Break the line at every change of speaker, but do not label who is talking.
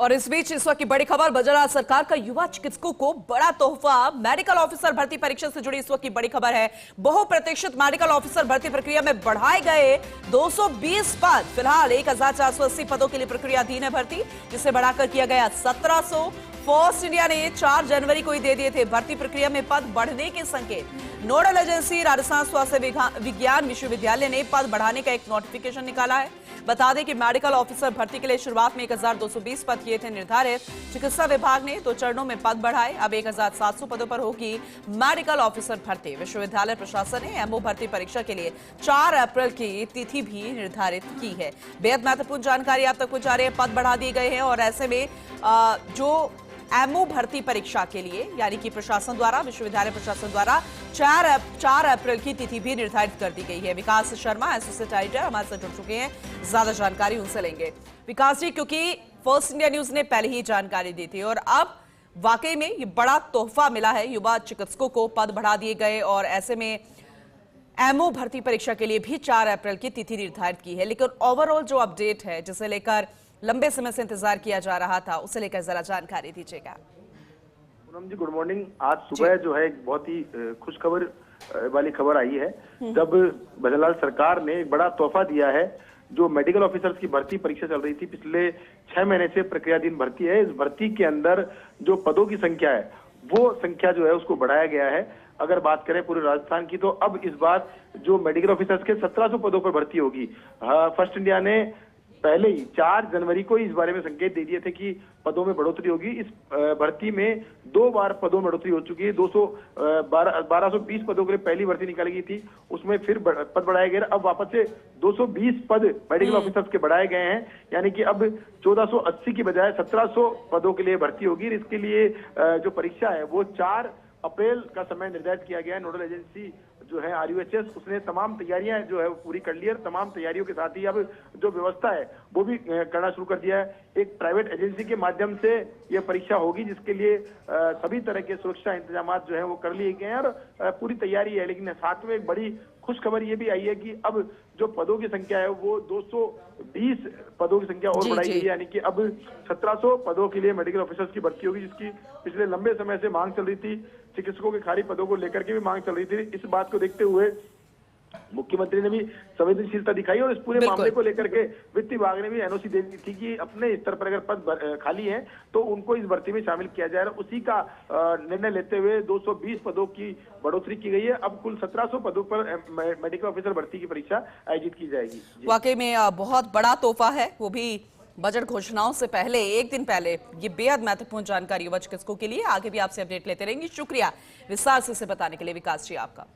और इस बीच इस वक्त की बड़ी खबर, गुजरात सरकार का युवा चिकित्सकों को बड़ा तोहफा। मेडिकल ऑफिसर भर्ती परीक्षा से जुड़ी इस वक्त की बड़ी खबर है। बहुप्रतीक्षित मेडिकल ऑफिसर भर्ती प्रक्रिया में बढ़ाए गए 220 पद। फिलहाल 1480 पदों के लिए प्रक्रियाधीन है भर्ती, जिसे बढ़ाकर किया गया 1700। फोर्स इंडिया ने 4 जनवरी को ही दे दिए थे भर्ती प्रक्रिया में पद बढ़ने के संकेत। नोडल एजेंसी राजस्थान स्वास्थ्य विज्ञान विश्वविद्यालय ने पद बढ़ाने का एक नोटिफिकेशन निकाला है। बता दें कि मेडिकल ऑफिसर भर्ती के लिए शुरुआत में 1220 पद किए थे निर्धारित। चिकित्सा विभाग ने 2 चरणों में पद बढ़ाए। अब 1700 पदों पर होगी मेडिकल ऑफिसर भर्ती। विश्वविद्यालय प्रशासन ने एमओ भर्ती परीक्षा के लिए 4 अप्रैल की तिथि भी निर्धारित की है। बेहद महत्वपूर्ण जानकारी आप तक पहुंचा जा रही है। पद बढ़ा दिए गए हैं और ऐसे में जो एमओ भर्ती परीक्षा के लिए यानी कि प्रशासन द्वारा, विश्वविद्यालय प्रशासन द्वारा 4 अप्रैल की तिथि भी निर्धारित कर दी गई है। विकास शर्मा एसोसिएट एडिटर हमारे साथ जुड़ चुके हैं, ज्यादा जानकारी उनसे लेंगे। विकास जी, क्योंकि फर्स्ट इंडिया न्यूज ने पहले ही जानकारी दी थी और अब वाकई में ये बड़ा तोहफा मिला है, युवा चिकित्सकों को पद बढ़ा दिए गए और ऐसे में एमओ भर्ती परीक्षा के लिए भी 4 अप्रैल की तिथि निर्धारित की है। लेकिन ओवरऑल जो अपडेट है, जिसे लेकर लंबे समय से इंतजार किया जा रहा था, उसे लेकर जरा जानकारी दीजिएगा।
पूनम जी, गुड मॉर्निंग। आज सुबह जो है एक बहुत ही खुशखबर वाली खबर आई है, जब बजरलाल सरकार ने एक बड़ा तोहफा दिया है। जो मेडिकल ऑफिसर्स की भर्ती परीक्षा चल रही थी, पिछले 6 महीने से प्रक्रियाधीन भर्ती है। इस भर्ती के अंदर जो पदों की संख्या है, वो संख्या जो है उसको बढ़ाया गया है। अगर बात करें पूरे राजस्थान की, तो अब इस बार जो मेडिकल ऑफिसर्स के 1700 पदों पर भर्ती होगी। फर्स्ट इंडिया ने पहले ही 4 जनवरी को इस बारे में संकेत दे दिए थे कि पदों में बढ़ोतरी होगी। इस भर्ती में 2 बार पदों में बढ़ोतरी हो चुकी है। 1220 पदों के लिए पहली भर्ती निकाली गई थी, उसमें फिर पद बढ़ाए गए। अब वापस से 220 पद मेडिकल ऑफिसर्स के बढ़ाए गए हैं, यानी कि अब 1480 की बजाय 1700 पदों के लिए भर्ती होगी। इसके लिए जो परीक्षा है वो 4 अप्रैल का समय निर्धारित किया गया है। नोडल एजेंसी जो है RUHS, उसने तमाम तैयारियां जो है पूरी कर ली है। तमाम तैयारियों के साथ ही अब जो व्यवस्था है वो भी करना शुरू कर दिया है। एक प्राइवेट एजेंसी के माध्यम से यह परीक्षा होगी, जिसके लिए सभी तरह के सुरक्षा इंतजाम जो है वो कर लिए गए हैं और पूरी तैयारी है। लेकिन साथ में एक बड़ी खुशखबर ये भी आई है कि अब जो पदों की संख्या है वो 220 पदों की संख्या और बढ़ाई गई है, यानी कि अब 1700 पदों के लिए मेडिकल ऑफिसर्स की भर्ती होगी, जिसकी पिछले लंबे समय से मांग चल रही थी। चिकित्सकों के खाली पदों को लेकर के भी मांग चल रही थी। इस बात को देखते हुए मुख्यमंत्री ने भी संवेदनशीलता दिखाई और इस पूरे मामले को लेकर के वित्त विभाग ने भी NOC दे दी थी कि अपने स्तर पर अगर पद खाली हैं तो उनको इस भर्ती में शामिल किया जाए। उसी का निर्णय लेते हुए 220 पदों की बढ़ोतरी की गई है। अब कुल 1700 पदों पर मेडिकल ऑफिसर भर्ती की परीक्षा आयोजित की जाएगी।
वाकई में बहुत बड़ा तोहफा है, वो भी बजट घोषणाओं से पहले, एक दिन पहले। ये बेहद महत्वपूर्ण जानकारी युवा चिकित्सकों के लिए। आगे भी आपसे अपडेट लेते रहेंगे। शुक्रिया विस्तार से बताने के लिए विकास जी आपका।